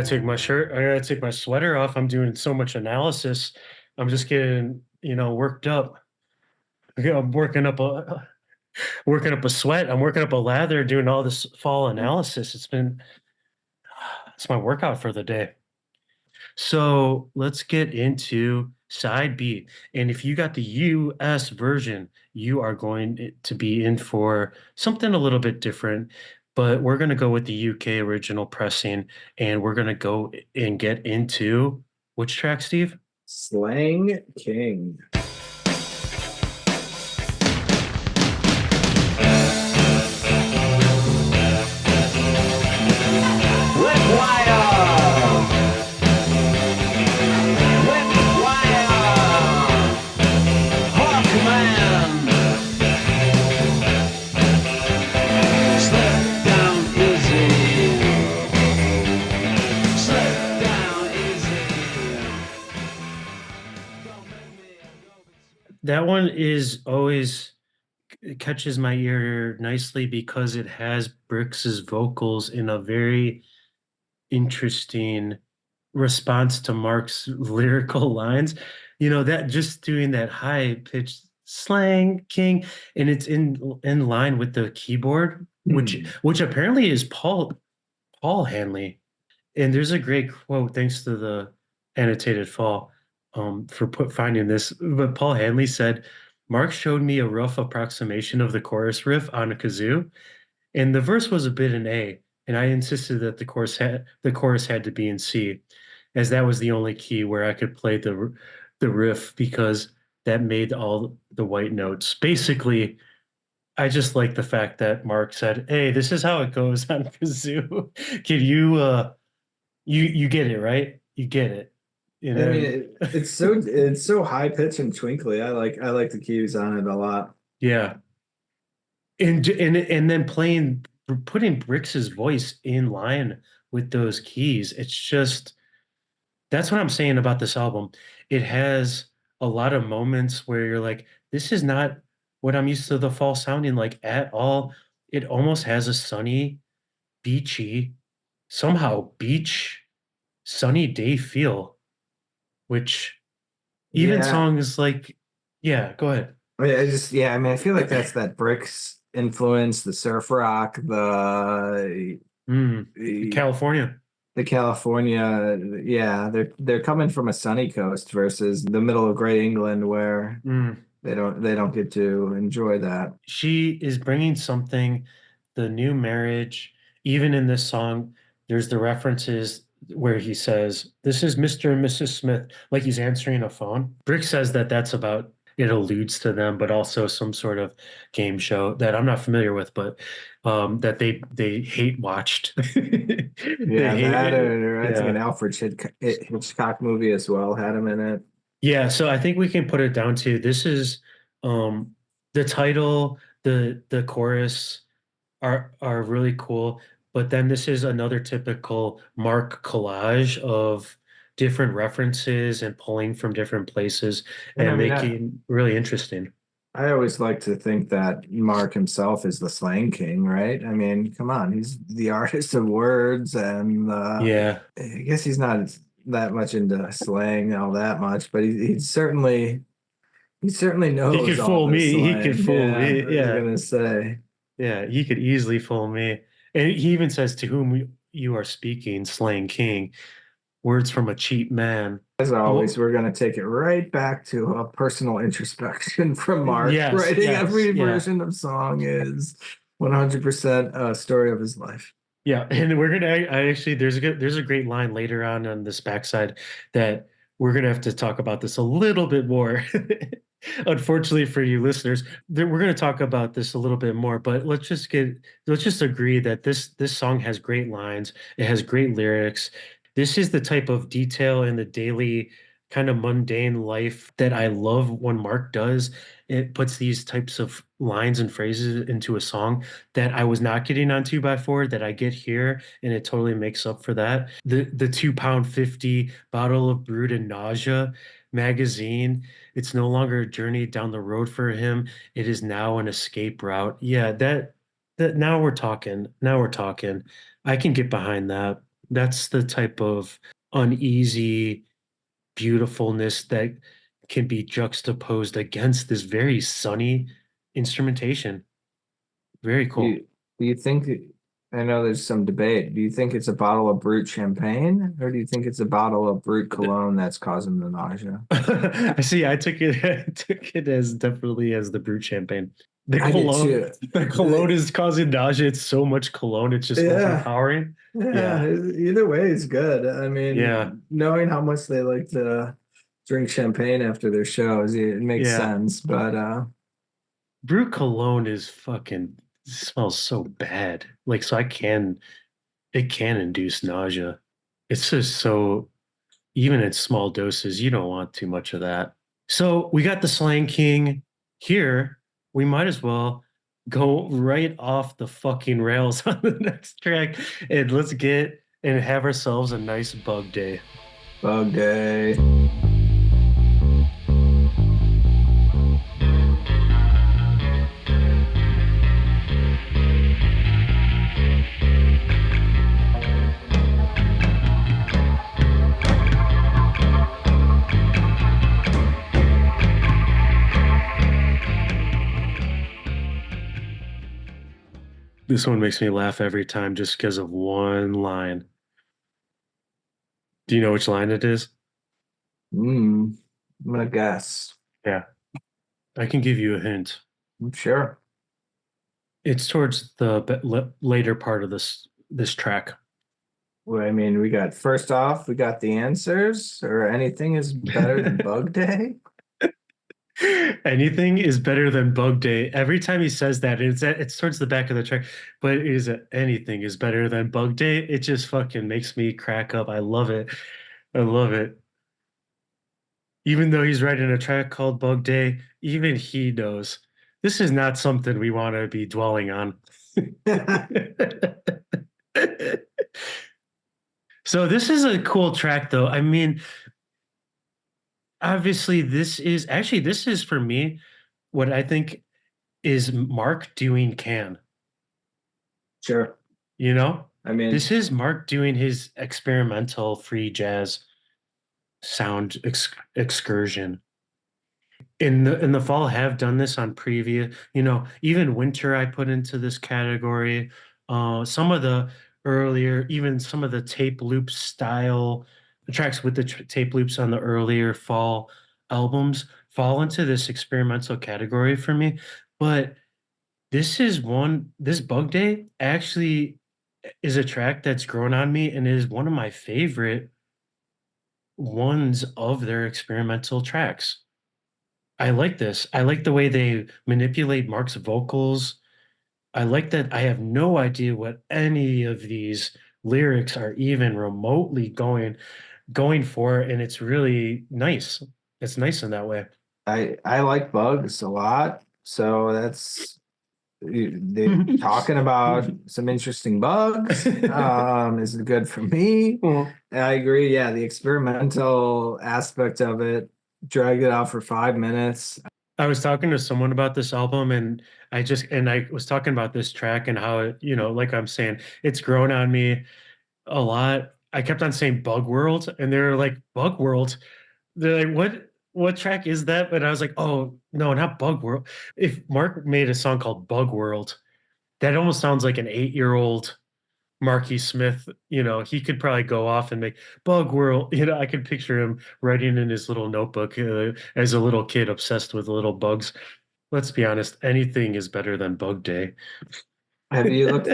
take my shirt. I gotta take my sweater off. I'm doing so much analysis. I'm just getting, worked up. I'm working up a sweat. I'm working up a lather, doing all this fall analysis. It's my workout for the day. So let's get into side B. And if you got the US version, you are going to be in for something a little bit different. But we're going to go with the UK original pressing, and we're going to go and get into which track, Steve? Slang King. That one is always it catches my ear nicely because it has Brix's vocals in a very interesting response to Mark's lyrical lines. That just doing that high pitched slang king, and it's in line with the keyboard, which apparently is Paul Hanley. And there's a great quote, thanks to the annotated fall, for finding this. But Paul Hanley said, Mark showed me a rough approximation of the chorus riff on a kazoo, and the verse was a bit in A, and I insisted that the chorus had to be in C, as that was the only key where I could play the riff because that made all the white notes. Basically, I just like the fact that Mark said, "Hey, this is how it goes on kazoo. Can you get it, right? You get it." I mean, it's so high pitched and twinkly. I like the cues on it a lot. Yeah. And then putting Brix's voice in line with those keys. It's just that's what I'm saying about this album. It has a lot of moments where you're like, this is not what I'm used to the fall sounding like at all. It almost has a sunny, beachy, somehow beach, sunny day feel, which even Yeah, songs like, yeah, go ahead. I feel like that's that Bricks influence, the surf rock, Mm, the California. the California. Yeah, they're coming from a sunny coast versus the middle of Great England where Mm. they don't get to enjoy that. She is bringing something, the new marriage, even in this song, there's the references where he says, "This is Mr. and Mrs. Smith," like he's answering a phone. Brick says that that's about, it alludes to them, but also some sort of game show that I'm not familiar with, but that they hate watched. They Yeah, hate that it. or I think an Yeah. Hitchcock movie as well had him in it. Yeah, so I think we can put it down to this is um the title, the chorus are really cool, but then this is another typical Mark collage of different references and pulling from different places And I and mean, making really interesting. I always like to think that Mark himself is the slang king, right? I mean, come on, he's the artist of words, and Yeah, I guess he's not that much into slang all that much, but he certainly he knows could all fool the me. He could slang. fool Yeah, me. I was Yeah, gonna say. yeah, he could easily fool me. And he even says, "To whom you are speaking, slang king, words from a cheap man." As always, Oh, we're gonna take it right back to a personal introspection from Mark. yes, Writing yes, every yeah. version of song is 100% a story of his life. Yeah, and we're gonna I actually there's a great line later on this backside that we're gonna have to talk about this a little bit more. Unfortunately for you listeners, we're gonna talk about this a little bit more, but let's just agree that this song has great lines, it has great lyrics. This is the type of detail in the daily kind of mundane life that I love when Mark does. It puts these types of lines and phrases into a song that I was not getting on 2x4 that I get here, and it totally makes up for that. The 2 pound 50 bottle of brewed and nausea magazine. It's no longer a journey down the road for him. It is now an escape route. Yeah, that now we're talking. Now we're talking. I can get behind that. That's the type of uneasy beautifulness that can be juxtaposed against this very sunny instrumentation. Very cool. You do you think I know there's some debate. Do you think it's a bottle of brute champagne or do you think it's a bottle of brute cologne that's causing the nausea? I see. I took it I took it as definitely as the brute champagne. The I did cologne, too. the cologne is causing nausea. It's so much cologne, it's just Yeah. overpowering. Yeah, Yeah. either way is good. I Yeah. mean, knowing how much they like to drink champagne after their shows, it makes Yeah. sense. But Brute cologne is fucking smells so bad. Like so it can induce nausea. It's just so even in small doses, you don't want too much of that. So we got the Slang King here. We might as well go right off the fucking rails on the next track and let's get and have ourselves a nice bug day. bug day. This one makes me laugh every time just because of one line. Do you know which line it is? I'm gonna guess. Yeah, I can give you a hint. I'm sure. It's towards the later part of this track. Well, I mean, we got first off, we got the answers, or anything is better than bug day. Anything is better than Bug Day. Every time he says that, it's towards the back of the track, but anything is better than Bug Day. It just fucking makes me crack up. I love it. I love it. Even though he's writing a track called Bug Day, even he knows this is not something we want to be dwelling on. So this is a cool track though. I mean, obviously this is for me what I think is Mark doing Can. Sure. You know, I mean, this is Mark doing his experimental free jazz sound excursion. In the fall, have done this on previous, even winter I put into this category. Some of the earlier, even some of the tape loop style tracks with the tape loops on the earlier fall albums fall into this experimental category for me. But this Bug Day actually is a track that's grown on me and is one of my favorite ones of their experimental tracks. I like this. I like the way they manipulate Mark's vocals. I like that I have no idea what any of these lyrics are even remotely going for, and it's really nice. It's nice in that way. I like bugs a lot, so that's they talking about some interesting bugs. Is good for me. Well, And I agree. Yeah, the experimental aspect of it dragged it out for 5 minutes. I was talking to someone about this album and I was talking about this track and how it, like I'm saying, it's grown on me a lot. I kept on saying Bug World and they're like, Bug World. They're like, what track is that? But I was like, oh no, not Bug World. If Mark made a song called Bug World, that almost sounds like an 8-year-old Marky Smith, he could probably go off and make Bug World. I could picture him writing in his little notebook as a little kid obsessed with little bugs. Let's be honest, anything is better than Bug Day. Have you looked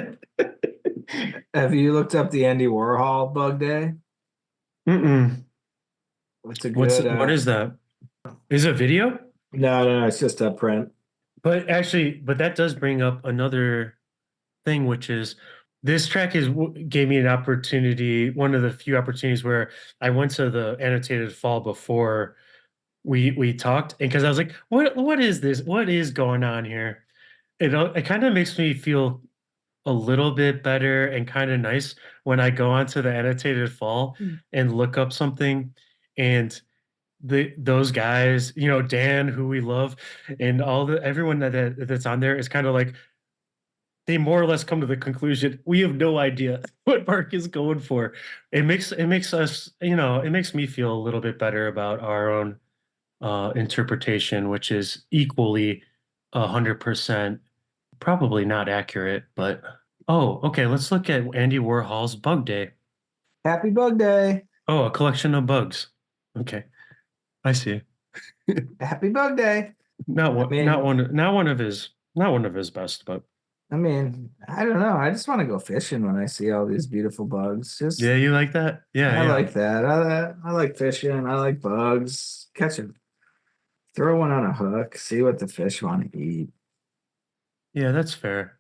have you looked up the Andy Warhol Bug Day? Mm-mm. It's a What good is that? Is it a video? no, it's just a print. But actually, that does bring up another thing, which is this track gave me an opportunity, one of the few opportunities where I went to the annotated fall before we talked, and because I was like, what is this? What is going on here? It kind of makes me feel a little bit better and kind of nice when I go onto the annotated fall and look up something and those guys, Dan, who we love, and all the everyone that's on there is kind of like they more or less come to the conclusion we have no idea what Mark is going for. It makes us, it makes me feel a little bit better about our own interpretation, which is equally 100% probably not accurate. But oh, okay, let's look at Andy Warhol's Bug Day. Happy Bug Day. Oh, a collection of bugs. Okay, I see. Happy Bug Day. Not I one, not mean, one, not one of his, not one of his best, but I don't know. I just want to go fishing when I see all these beautiful bugs. yeah, Just, you like that? Yeah, I yeah. like that. I like fishing. I like bugs. Catching, throw one on a hook, see what the fish want to eat. Yeah, that's fair.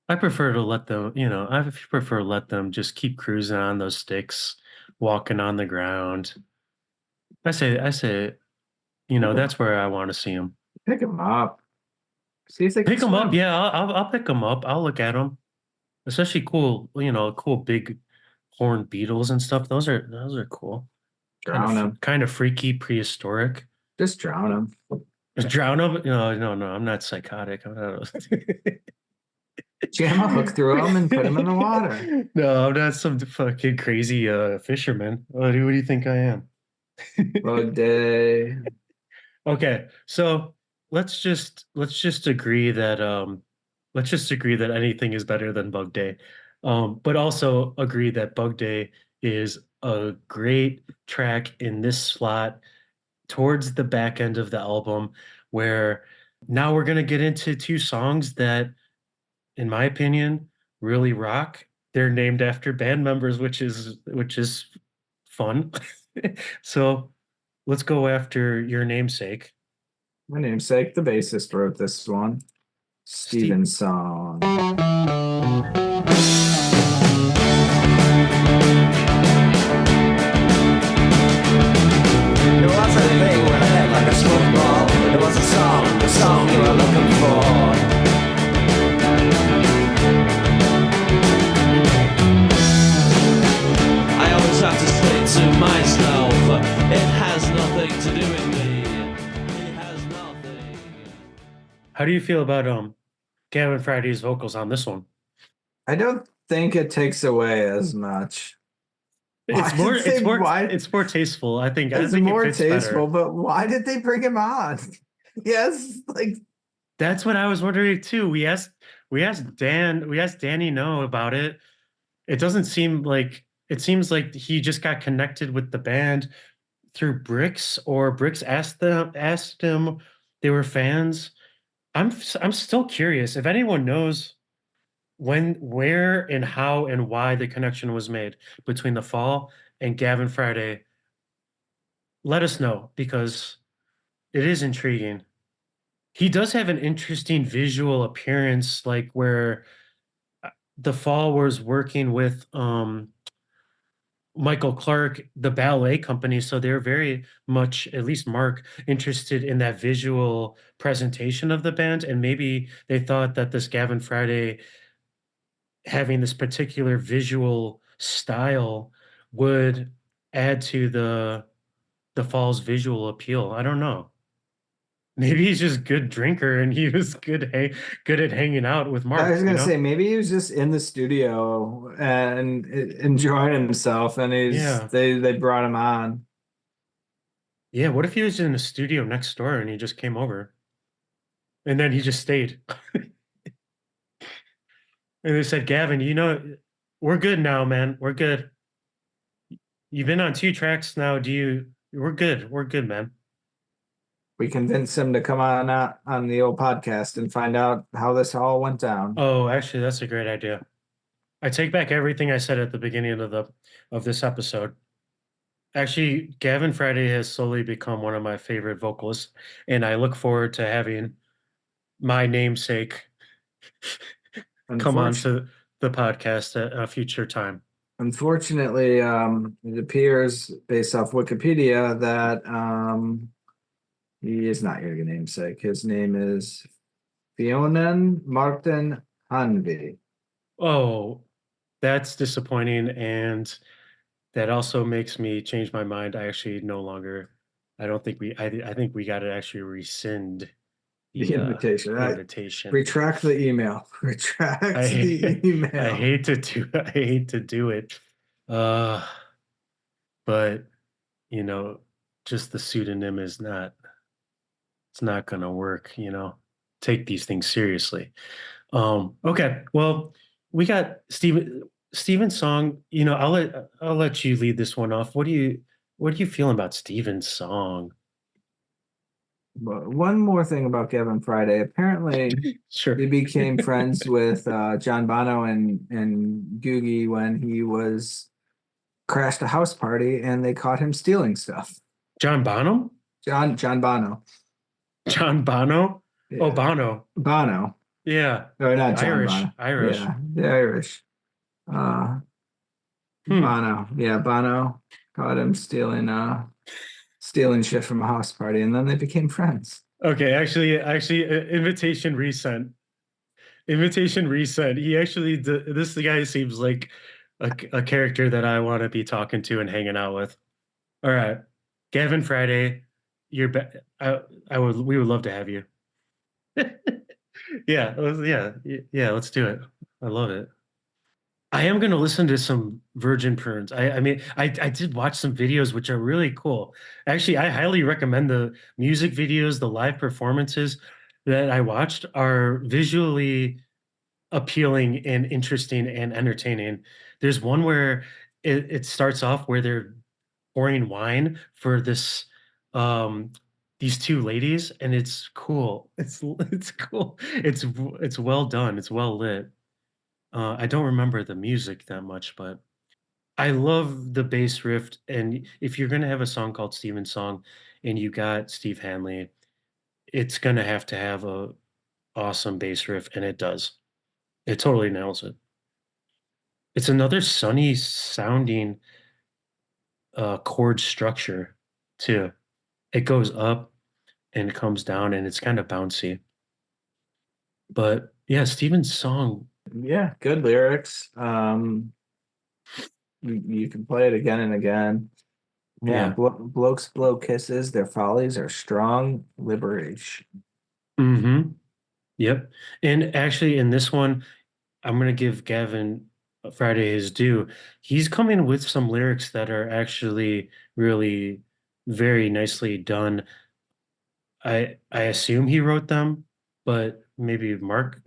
I prefer to let them, I prefer to let them just keep cruising on those sticks, walking on the ground. I say, Pick 'em, that's where I want to see them. pick 'em up. See if they can Pick them up, swim. yeah. I'll pick them up. I'll look at them, especially cool, cool big horned beetles and stuff. Those are cool. Drown them. Kind of freaky, prehistoric. Just drown them. Drown them? No, no, no. I'm not psychotic. I'm not. Jam a hook through them and put them in the water. No, I'm not some fucking crazy fisherman. What do you think I am? Bug Day. Okay, so let's just agree that anything is better than Bug Day. But also agree that Bug Day is a great track in this slot towards the back end of the album, where now we're gonna get into two songs that, in my opinion, really rock. They're named after band members, which is fun. So let's go after Your Namesake. My namesake, the bassist, wrote this one. Steve. Steven's song. It was a thing with a head like a football. It was the song you were looking for. I always have to say to myself, it has nothing to do with me. It has nothing. How do you feel about Gavin Friday's vocals on this one? I don't think it takes away as much. It's Why more did it's they- more why- it's more tasteful. I It's think it more fits tasteful, better. but why did they bring him on? Yes, like That's what I was wondering too. We asked Danny No about it. It seems like he just got connected with the band through Bricks, or Bricks asked him, they were fans. I'm still curious if anyone knows when, where, and how and why the connection was made between The Fall and Gavin Friday. Let us know, because it is intriguing. He does have an interesting visual appearance, like where The Fall was working with Michael Clark, the ballet company, so they're very much, at least Mark, interested in that visual presentation of the band, and maybe they thought that this Gavin Friday having this particular visual style would add to the Fall's visual appeal. I don't know. Maybe he's just a good drinker and he was good at hanging out with I was Mark, gonna say, maybe he was just in the studio and enjoying himself, and Yeah. they brought him on. Yeah, what if he was in the studio next door and he just came over and then he just stayed? And they said, Gavin, we're good now, man. We're good. You've been on two tracks now. We're good. We're good, man. We convinced him to come on the old podcast and find out how this all went down. Oh, actually, that's a great idea. I take back everything I said at the beginning of this episode. Actually, Gavin Friday has slowly become one of my favorite vocalists, and I look forward to having my namesake come on Unfortunately, to the podcast at a future time. unfortunately, it appears based off Wikipedia that he is not your namesake. His name is Fionen Martin Hanvi. Oh, that's disappointing, and that also makes me change my mind. I actually no longer. I don't think we. I think we got to actually rescind The invitation. invitation. Retract the email. Retract I the email. I hate to do it. But just the pseudonym is it's not gonna work, Take these things seriously. Okay. Well, we got Steven's song. I'll let you lead this one off. What do you feel about Steven's song? But one more thing about Gavin Friday. Apparently, Sure. he became friends with John Bono and Googie when he crashed a house party and they caught him stealing stuff. John Bonham? John Bono. John Bono? Yeah. Oh, Bono. Bono. Yeah. Or not John Irish. Bono. Irish. Yeah, the Irish. Bono. Yeah, Bono caught him stealing shit from a house party, and then they became friends. Okay, actually, invitation resent. Invitation resent. He actually, this guy seems like a character that I want to be talking to and hanging out with. All right, Gavin Friday, we would love to have you. Yeah, let's do it. I love it. I am going to listen to some Virgin Prunes. I did watch some videos which are really cool. Actually, I highly recommend the music videos. The live performances that I watched are visually appealing and interesting and entertaining. There's one where it starts off where they're pouring wine for these two ladies, and it's cool. It's cool. It's well done. It's well lit. I don't remember the music that much, but I love the bass riff. And if you're gonna have a song called Steven's Song, and you got Steve Hanley, it's gonna have to have a awesome bass riff, and it does. It totally nails it. It's another sunny sounding chord structure too. It goes up and it comes down, and it's kind of bouncy. But yeah, Steven's song. Yeah, good lyrics. You can play it again and again. Yeah, blokes blow kisses. Their follies are strong. Liberation. Mm-hmm. Yep. And actually, in this one, I'm gonna give Gavin Friday his due. He's coming with some lyrics that are actually really very nicely done. I assume he wrote them, but maybe Mark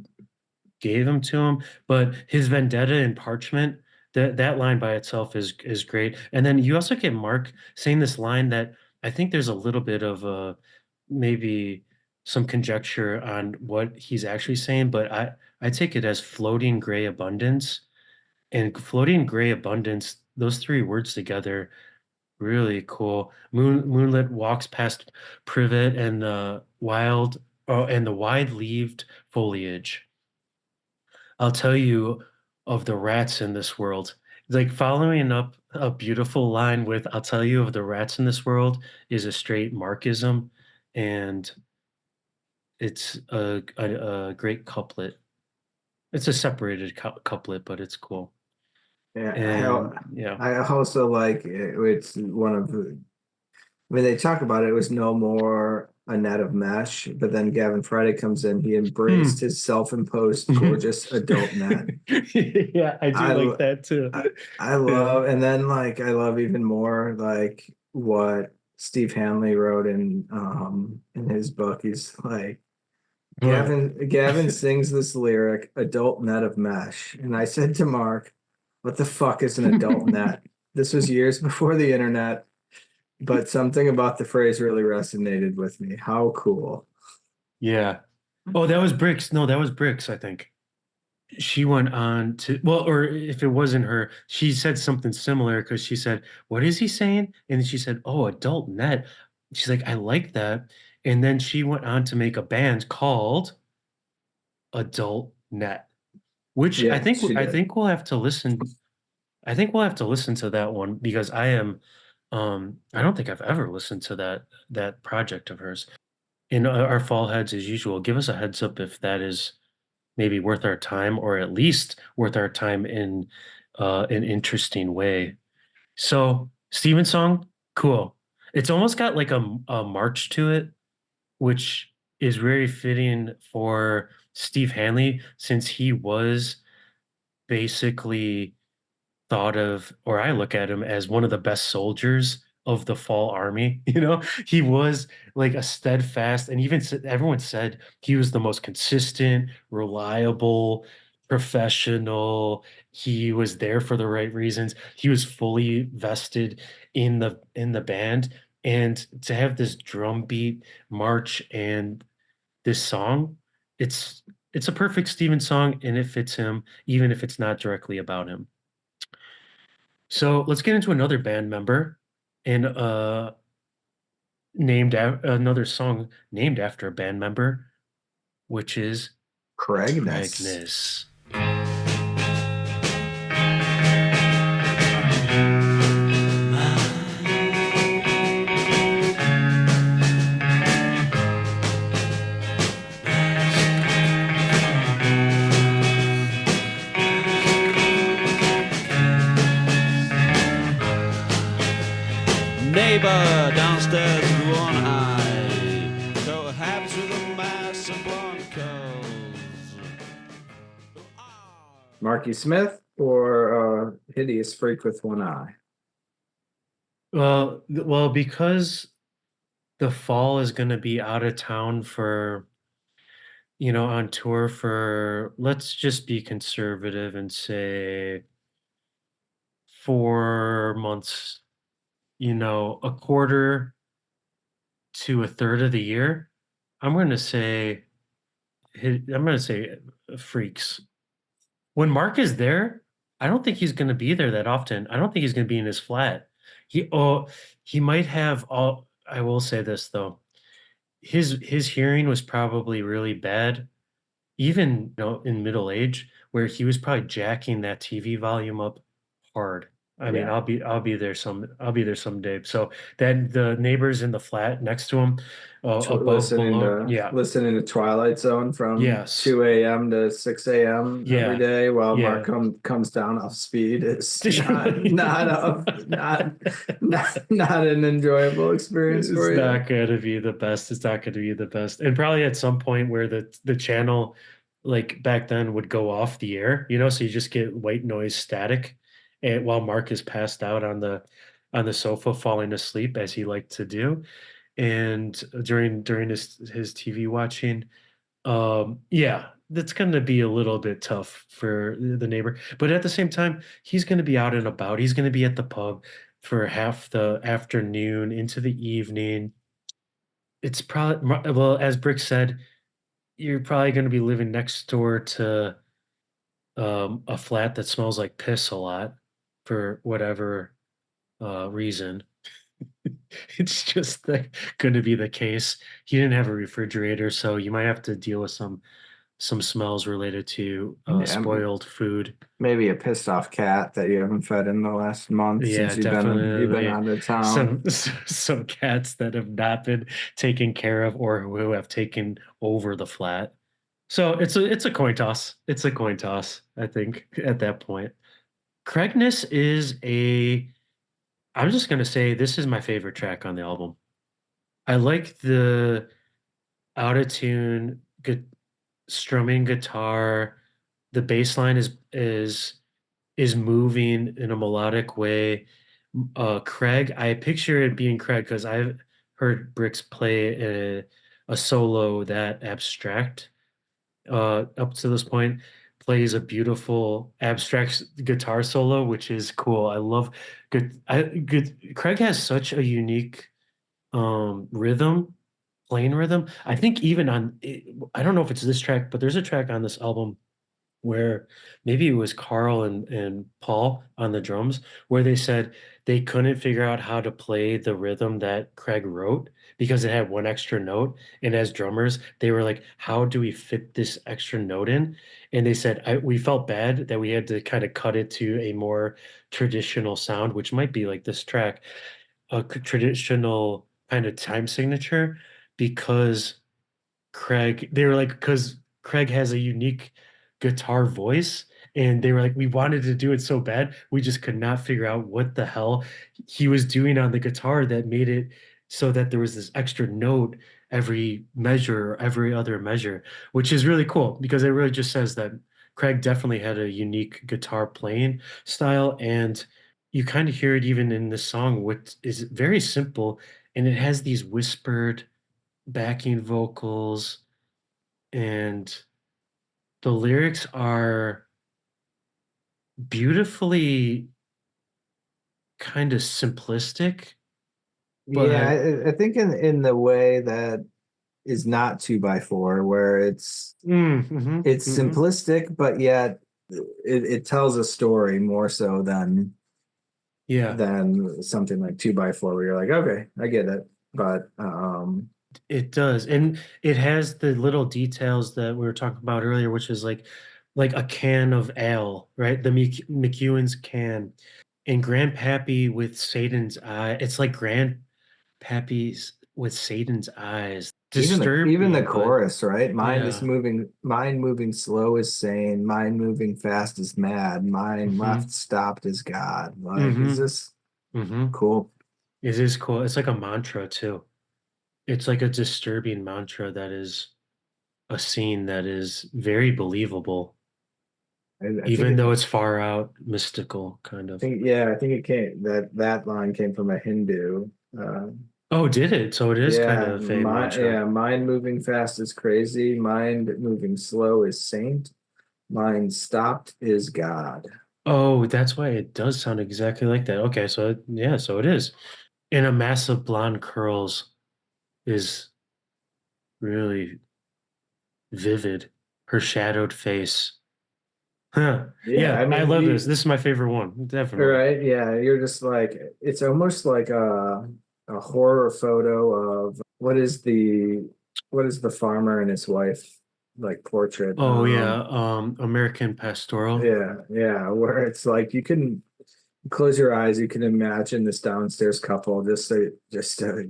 gave them to him. But his vendetta in parchment, that line by itself is great. And then you also get Mark saying this line that I think there's a little bit of maybe some conjecture on what he's actually saying, but I take it as floating gray abundance. And floating gray abundance, those three words together, really cool. Moonlit walks past privet and the wide-leaved foliage. I'll tell you of the rats in this world. Like following up a beautiful line with "I'll tell you of the rats in this world" is a straight Markism, and it's a great couplet. It's a separated couplet, but it's cool. Yeah, And yeah. I also like it. It's one of the when they talk about it, it was no more a net of mesh. But then Gavin Friday comes in, he embraced his self-imposed gorgeous adult net. Yeah, I do like that too. I love, and then like I love even more like what Steve Hanley wrote in his book. He's like Gavin sings this lyric, adult net of mesh. And I said to Mark, what the fuck is an adult net? This was years before the internet, but something about the phrase really resonated with me. How cool. Yeah. Oh, that was Bricks. No, that was Bricks, I think. She went on to, well, or if it wasn't her, she said something similar because she said, what is he saying? And she said, oh, adult net. She's like, I like that. And then she went on to make a band called Adult Net, which Yeah, I think she did. we'll have to listen. I think we'll have to listen to that one because I don't think I've ever listened to that project of hers. In our fall heads as usual, give us a heads up if that is maybe worth our time or at least worth our time in an interesting way. So Steven song, cool. It's almost got like a march to it, which is very fitting for Steve Hanley since he was basically thought of, or I look at him as one of the best soldiers of the fall army. He was like a steadfast, and even everyone said he was the most consistent, reliable, professional. He was there for the right reasons. He was fully vested in the band, and to have this drum beat march and this song, it's it's a perfect Steven song, and it fits him, even if it's not directly about him. So let's get into another band member and another song named after a band member, which is Craigness. Craigness. Neighbor downstairs with one eye, cohabits with a mass of blonde curls. Marky Smith or Hideous Freak with One Eye? Well, because the fall is going to be out of town for, on tour for, let's just be conservative and say 4 months, a quarter to a third of the year. I'm going to say, Freaks. When Mark is there, I don't think he's going to be there that often. I don't think he's going to be in his flat. He might have all. I will say this though, his hearing was probably really bad, even in middle age, where he was probably jacking that TV volume up hard. I mean, Yeah. I'll be there someday. So then the neighbors in the flat next to him, above, below, yeah, Listening to Twilight Zone from yes, 2 a.m. to 6 a.m. every yeah, day while yeah. Mark comes down off speed is not an enjoyable experience It's for you. not going to be the best. It's not going to be the best. And probably at some point where the channel, like back then, would go off the air, so you just get white noise static, and while Mark is passed out on the sofa falling asleep as he liked to do, and during his TV watching, yeah, that's going to be a little bit tough for the neighbor. But at the same time, he's going to be out and about. He's going to be at the pub for half the afternoon into the evening. It's probably, well, as Brick said, you're probably going to be living next door to a flat that smells like piss a lot for whatever reason. It's just going to be the case. He didn't have a refrigerator, so you might have to deal with some smells related to Yeah, spoiled food. maybe a pissed off cat that you haven't fed in the last month Yeah, since you've been definitely. out of town. Some cats that have not been taken care of or who have taken over the flat. So it's a coin toss. It's a coin toss, I think, at that point. Craigness is I'm just gonna say this is my favorite track on the album. I like the out of tune strumming guitar. The bass line is moving in a melodic way. Craig, I picture it being Craig because I've heard Bricks play a solo that abstract up to this point. Plays a beautiful abstract guitar solo, which is cool. I love good. Craig has such a unique rhythm, playing rhythm. I think even I don't know if it's this track, but there's a track on this album where maybe it was Carl and Paul on the drums, where they said they couldn't figure out how to play the rhythm that Craig wrote because it had one extra note. And as drummers, they were like, how do we fit this extra note in? And they said, we felt bad that we had to kind of cut it to a more traditional sound, which might be like this track, a traditional kind of time signature, because they were like, because Craig has a unique guitar voice. And they were like, we wanted to do it so bad. We just could not figure out what the hell he was doing on the guitar that made it so that there was this extra note every measure or every other measure, which is really cool because it really just says that Craig definitely had a unique guitar playing style. And you kind of hear it even in this song, which is very simple. And it has these whispered backing vocals, and the lyrics are beautifully kind of simplistic, Yeah, but I think in the way that is not 2x4, where it's mhm. simplistic, but yet it tells a story more so Yeah, than something like 2x4, where you're like, okay, I get it. But it does. And it has the little details that we were talking about earlier, which is like a can of ale, right? The McEwen's can. And Grandpappy with Satan's eye. It's like Grandpappy's with Satan's eyes. even the Disturbing, but chorus, right? yeah. Mind moving slow is sane, mind moving fast is mad, mind left Hmm. stopped is God. Like, is Hmm. this Hmm. cool? It is cool. It's like a mantra too. It's like a disturbing mantra that is a scene that is very believable, I think even though it's far out, mystical, kind of. I think it came that line came from a Hindu. Uh, Oh, did it? So it is kind of a mantra. mind moving fast is crazy, mind moving slow is saint, mind stopped is God. Oh, that's why it does sound exactly like that. Okay, so yeah, so it is. And a mass of blonde curls is really vivid. Her shadowed face. Huh. Yeah, Yeah, I I mean, love this. This is my favorite one, definitely. right? Yeah, you're just like it's almost like a horror photo of what is the farmer and his wife like portrait. Oh yeah, American Pastoral. Yeah, where it's like you can close your eyes, you can imagine this downstairs couple, just a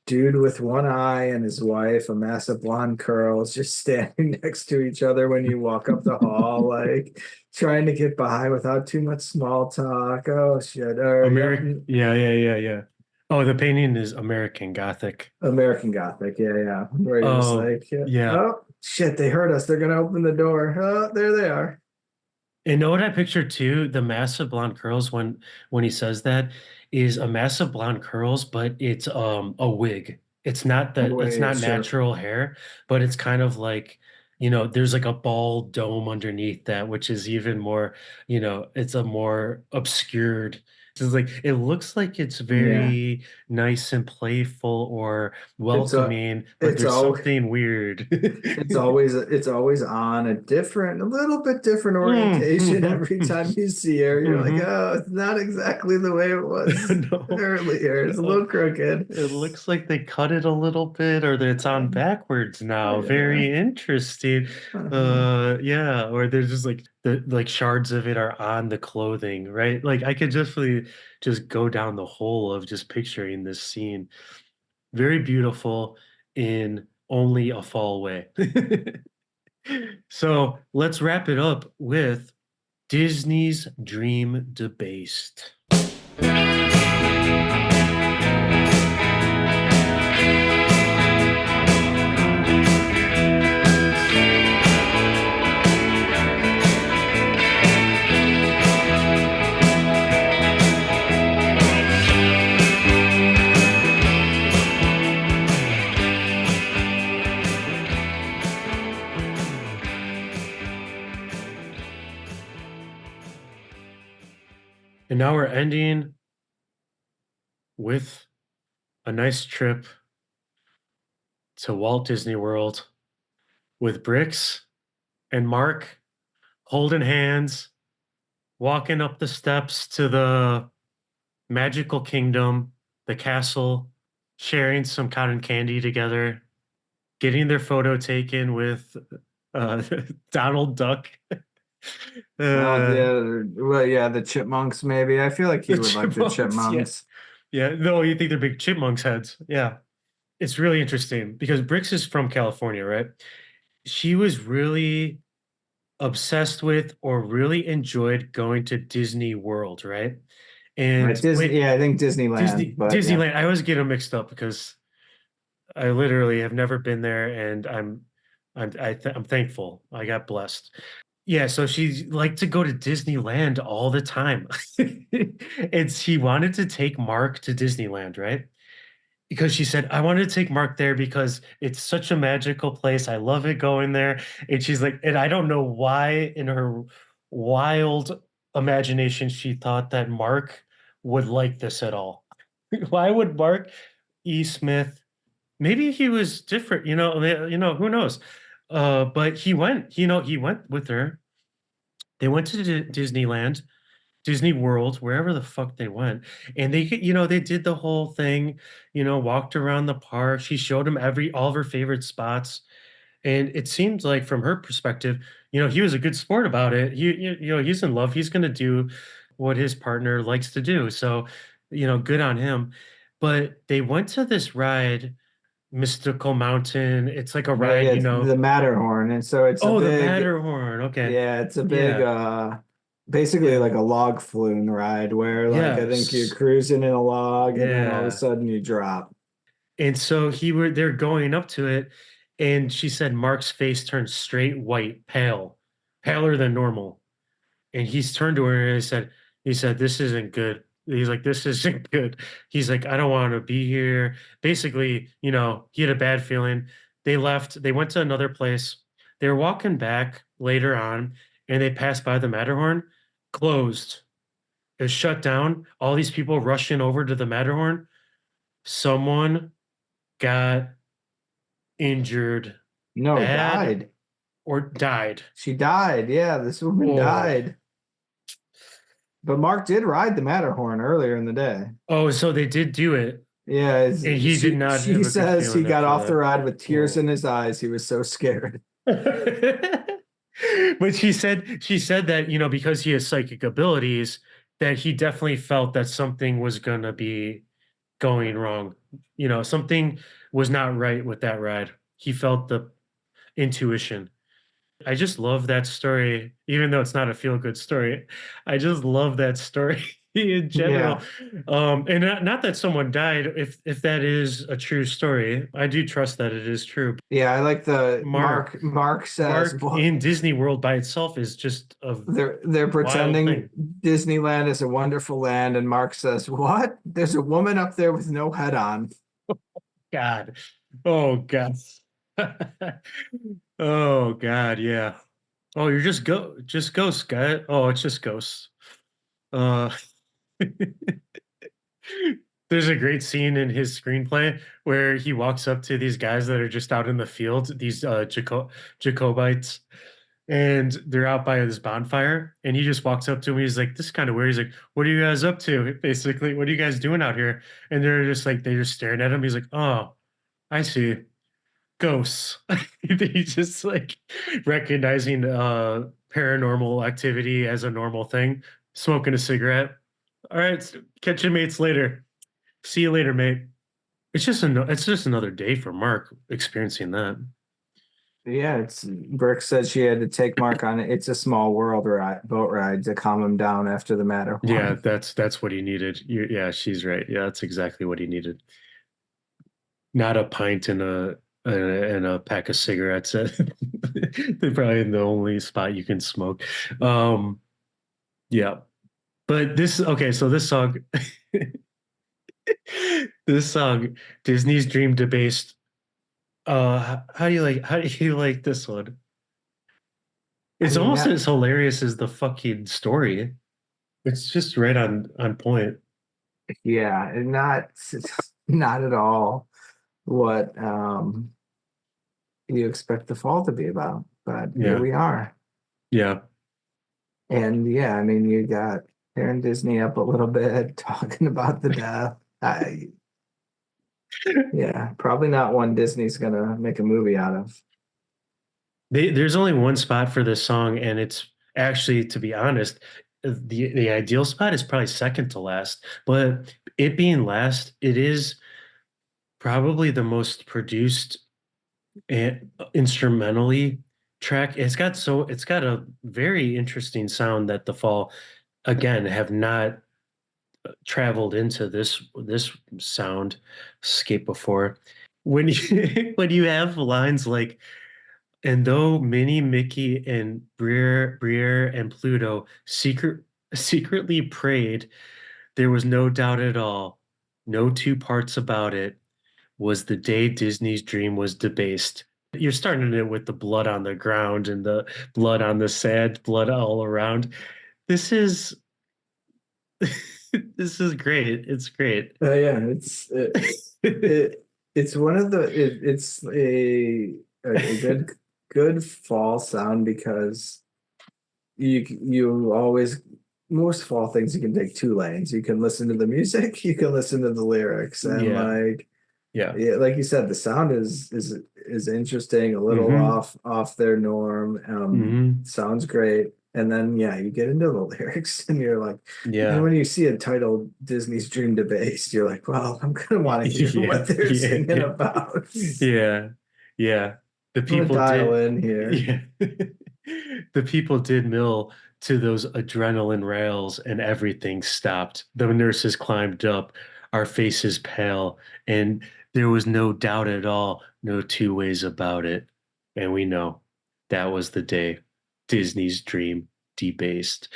dude with one eye and his wife, a mass of blonde curls, just standing next to each other when you walk up the hall, like trying to get by without too much small talk. Oh shit. Or yep, Yeah. Oh, the painting is American Gothic. American Gothic. Yeah. Where you're just Oh, like, yeah, yeah. oh shit, they heard us. They're gonna open the door. Oh, there they are. And know what I picture too? The massive blonde curls when he says that is a massive blonde curls, but it's a wig. It's Wait, not sure. natural hair, but it's kind of like, there's like a bald dome underneath that, which is even more, it's a more obscured. It's like it looks like it's Yeah. very nice and playful or It's a welcoming, but it's there's all something weird. it's always on a little bit different orientation Mm. every time you see her. You're like, Hmm. oh, it's not exactly the way it was No, earlier. It's a no. little crooked. It looks like they cut it a little bit, or that it's on backwards now. Yeah. Very interesting. Uh-huh. Yeah, or there's just like the like shards of it are on the clothing, right? Like I could just go down the hole of just picturing this scene. Very beautiful in only a fall way. So let's wrap it up with Disney's Dream Debased. And now we're ending with a nice trip to Walt Disney World with Bricks and Mark holding hands, walking up the steps to the magical kingdom, the castle, sharing some cotton candy together, getting their photo taken with uh, Donald Duck. Uh, Yeah, well, yeah, the chipmunks maybe. I feel like he the would like the chipmunks, yeah. chipmunks. Yeah, no, you think they're big chipmunks heads. Yeah. It's really interesting because Brix is from California, right? She was really obsessed with or really enjoyed going to Disney World, right? Right, And Disney. wait, Yeah, I think Disneyland, but yeah. Disneyland. I always get them mixed up because I literally have never been there, and I'm thankful. I got blessed. Yeah, so she liked to go to Disneyland all the time. And she wanted to take Mark to Disneyland, right? Because she said, I wanted to take Mark there because it's such a magical place. I love it going there. And she's like, and I don't know why in her wild imagination she thought that Mark would like this at all. Why would Mark E. Smith? Maybe he was different, who knows? But he went, he went with her. They went to Disneyland, Disney World, wherever the fuck they went. And they did the whole thing, walked around the park. She showed him all of her favorite spots. And it seemed like from her perspective, he was a good sport about it. He's in love. He's going to do what his partner likes to do. So, good on him. But they went to this ride, Mystical Mountain. It's like a Yeah, ride, yeah, it's the Matterhorn, and so it's a Oh, the big, Matterhorn. Okay. yeah, it's a big, Yeah. basically Yeah. like a log flume ride where like I think you're Yes. cruising in a log and then all of a Yeah. sudden you drop. And so they're going up to it, and she said Mark's face turned straight white, pale, paler than normal. And he's turned to her and he said, this isn't good. He's like, this isn't good. He's like, I don't want to be here. Basically, he had a bad feeling. They left, they went to another place. They were walking back later on, and they passed by the Matterhorn, closed. It was shut down. All these people rushing over to the Matterhorn. Someone got injured No, bad died. or died. She died. Yeah, this woman Oh, died. But Mark did ride the Matterhorn earlier in the day. oh, so they did do it, Yeah, and he did not she have a good says he feeling got after off the that. ride with tears Oh. in his eyes. He was so scared. But she said that, because he has psychic abilities, that he definitely felt that something was gonna be going wrong. Something was not right with that ride. He felt the intuition. I just love that story, even though it's not a feel-good story. I just love that story in general. Yeah. And not that someone died, if that is a true story. I do trust that it is true. Yeah, I like the Mark, Mark says Mark what in Disney World by itself is just a they're wild pretending thing. Disneyland is a wonderful land, and Mark says, "What? There's a woman up there with no head on." God. Oh God. Oh God, yeah. Oh, you're just ghosts, guy. Oh, it's just ghosts. Uh There's a great scene in his screenplay where he walks up to these guys that are just out in the field, these Jacobites, and they're out by this bonfire. And he just walks up to him. He's like, "This is kind of weird." He's like, "What are you guys up to?" Basically, "What are you guys doing out here?" And they're just staring at him. He's like, "Oh, I see, ghosts." He's just like recognizing paranormal activity as a normal thing, smoking a cigarette. All right, catch your mates later. See you later, mate. It's just another day for Mark experiencing that. Yeah, it's Brooke said she had to take Mark on it. It's a small world boat ride to calm him down after the Yeah, Matterhorn. that's what he needed. Yeah, she's right. Yeah, that's exactly what he needed. Not a pint and a pack of cigarettes. They're probably the only spot you can smoke. Yeah. But okay, so this song this song, Disney's Dream Debased. How do you like this one? I It's mean almost that, as hilarious as the fucking story. It's just right on point. yeah, not not at all what you expect the fall to be about. But here Yeah. we are. Yeah. And yeah, I mean, you got tearing Disney up a little bit, talking about the death. Yeah, probably not one Disney's gonna make a movie out of. There's only one spot for this song, and it's actually, to be honest, the ideal spot is probably second to last. But it being last, it is probably the most produced and instrumentally track. It's got a very interesting sound that the Fall again have not traveled into this sound scape before. when you when you have lines like, and though Minnie, Mickey, and Briere and Pluto secretly prayed, there was no doubt at all, no two parts about it, was the day Disney's dream was debased. You're starting it with the blood on the ground and the blood on the sand, blood all around. This is this is great. It's great. Yeah, it's one of the it's a good fall sound because you always most fall things you can take two lanes. You can listen to the music, you can listen to the lyrics, and Yeah. like Yeah. yeah, like you said, the sound is interesting, a little Hmm. off their norm. Hmm. Sounds great. And then yeah, you get into the lyrics and you're like, and Yeah. when you see a title Disney's Dream Debased, you're like, well, I'm gonna want to hear Yeah. what they're singing Yeah. about. Yeah. Yeah. The I'm gonna people dial did. in here. Yeah. The people did mill to those adrenaline rails and everything stopped. The nurses climbed up, our faces pale, and there was no doubt at all, no two ways about it. And we know that was the day Disney's dream debased.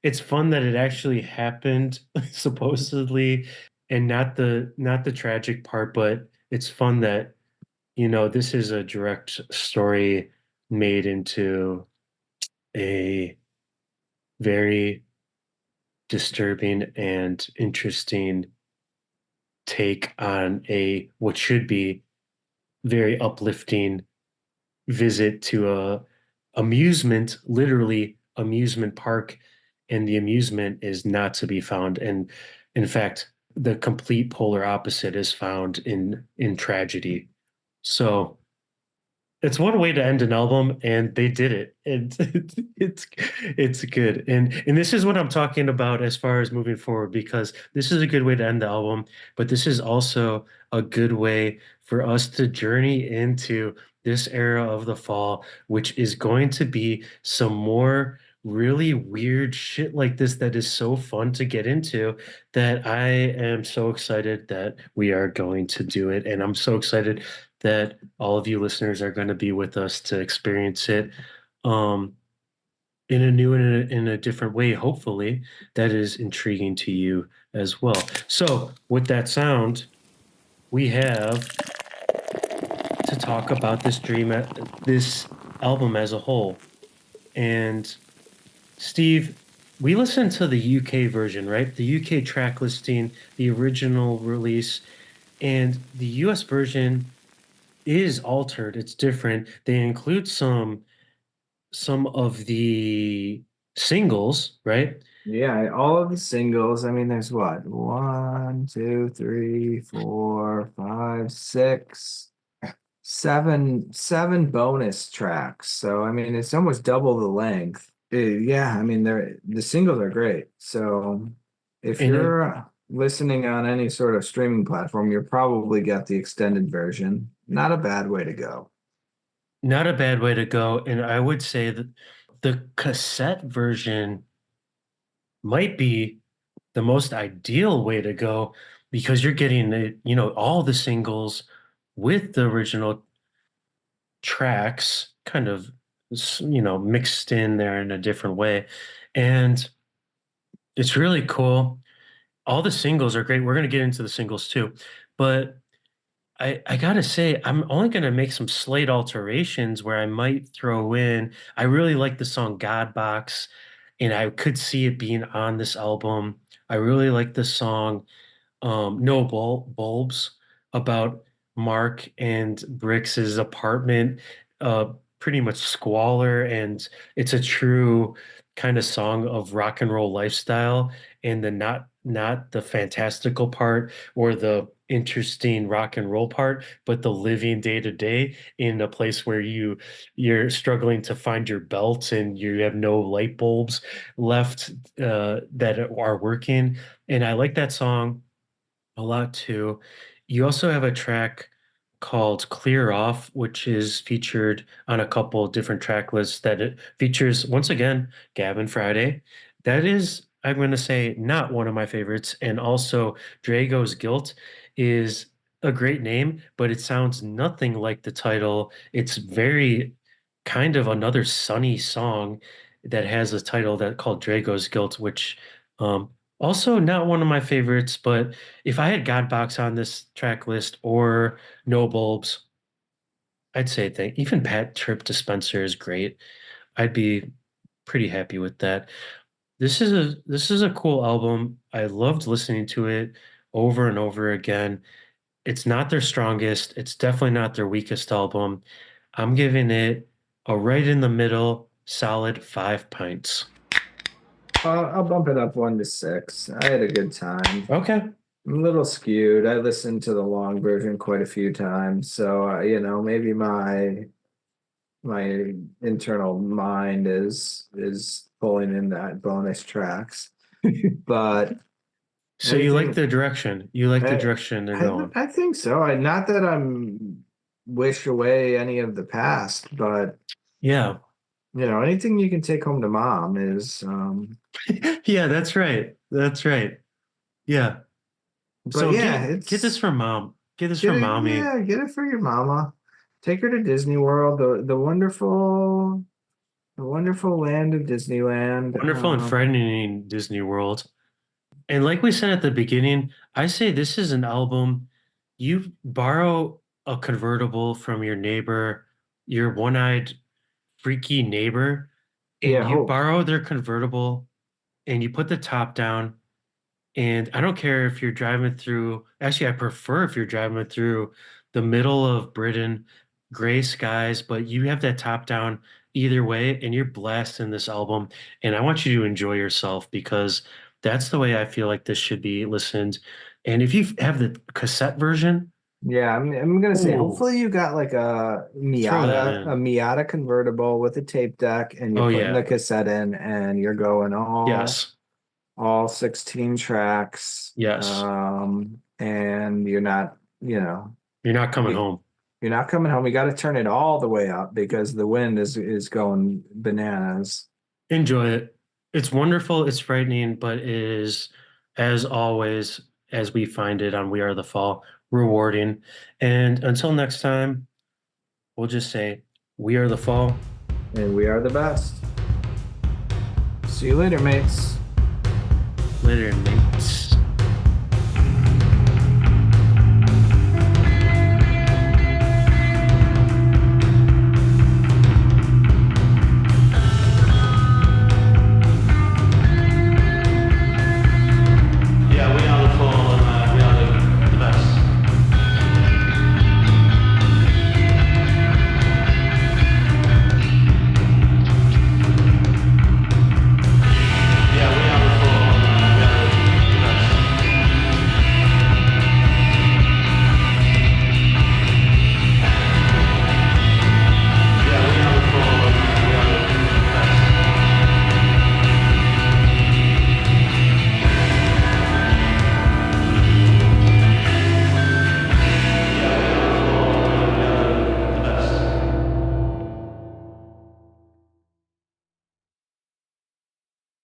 It's fun that it actually happened, supposedly, and not the tragic part, but it's fun that, this is a direct story made into a very disturbing and interesting take on a what should be very uplifting visit to a amusement, literally amusement park, and the amusement is not to be found. And in fact, the complete polar opposite is found in tragedy. So it's one way to end an album, and they did it. And it's good. And this is what I'm talking about as far as moving forward, because this is a good way to end the album, but this is also a good way for us to journey into this era of the fall, which is going to be some more really weird shit like this that is so fun to get into, that I am so excited that we are going to do it. And I'm so excited that all of you listeners are going to be with us to experience it, um, in a new and in a different way, hopefully, that is intriguing to you as well. So, with that sound, we have to talk about this album as a whole. And Steve, we listened to the UK version, right? The UK track listing, the original release, and the US version is altered. It's different. They include some of the singles, right? Yeah, all of the singles. I mean, there's what? One, two, three, four, five, six, seven bonus tracks. So I mean, it's almost double the length. Yeah, I mean, the singles are great. So if And you're listening on any sort of streaming platform, you'll probably get the extended version. Not a bad way to go. not a bad way to go. And I would say that the cassette version might be the most ideal way to go, because you're getting all the singles with the original tracks kind of mixed in there in a different way. And it's really cool. All the singles are great. We're going to get into the singles too. But I gotta say, I'm only gonna make some slight alterations where I might throw in. I really like the song God Box, and I could see it being on this album. I really like the song No Bulbs, about Mark and Brix's apartment, pretty much squalor, and it's a true kind of song of rock and roll lifestyle, and the not the fantastical part or the interesting rock and roll part, but the living day to day in a place where you're struggling to find your belt and you have no light bulbs left that are working. And I like that song a lot too. You also have a track called Clear Off, which is featured on a couple of different track lists, that it features, once again, Gavin Friday. That is, I'm going to say, not one of my favorites. And also, Drago's Guilt is a great name, but it sounds nothing like the title. It's very kind of another sunny song that has a title that called Drago's Guilt, which also not one of my favorites, but if I had Godbox on this track list or No Bulbs, I'd say that even Pat Trip Dispenser is great. I'd be pretty happy with that. This is a cool album. I loved listening to it over and over again. It's not their strongest. It's definitely not their weakest album. I'm giving it a right in the middle, solid 5 pints. I'll bump it up 1 to 6. I had a good time. Okay. I'm a little skewed. I listened to the long version quite a few times, so maybe my internal mind is pulling in that bonus tracks. But So you like anything, the direction. You like the I, direction they're going. I think so. Not that I'm wish away any of the past, but Yeah. anything you can take home to mom is Yeah, that's right. That's right. Yeah. but So yeah, get this it's from mom. Get this from mommy. get it for your mama. Take her to Disney World, the wonderful land of Disneyland. Wonderful and frightening Disney World. And like we said at the beginning, I say this is an album you borrow a convertible from your neighbor, your one-eyed freaky neighbor, and Yeah, you hope. borrow their convertible and you put the top down. And I don't care if you're driving through, actually, I prefer if you're driving through the middle of Britain, gray skies, but you have that top down either way, and you're blasting this album. And I want you to enjoy yourself because that's the way I feel like this should be listened. And if you have the cassette version, Yeah, I'm gonna say oh, hopefully you got like a throw that Miata in. convertible with a tape deck and you're Oh, putting the yeah. cassette in and you're going Yes. all 16 tracks. Yes. And you're not, You're not coming you- home. you're not coming home. You got to turn it all the way up because the wind is going bananas. Enjoy it. It's wonderful. It's frightening, but it is, as always, as we find it on We Are the Fall, rewarding. And until next time, we'll just say, We are the fall. And we are the best. See you later, mates. Later, mates.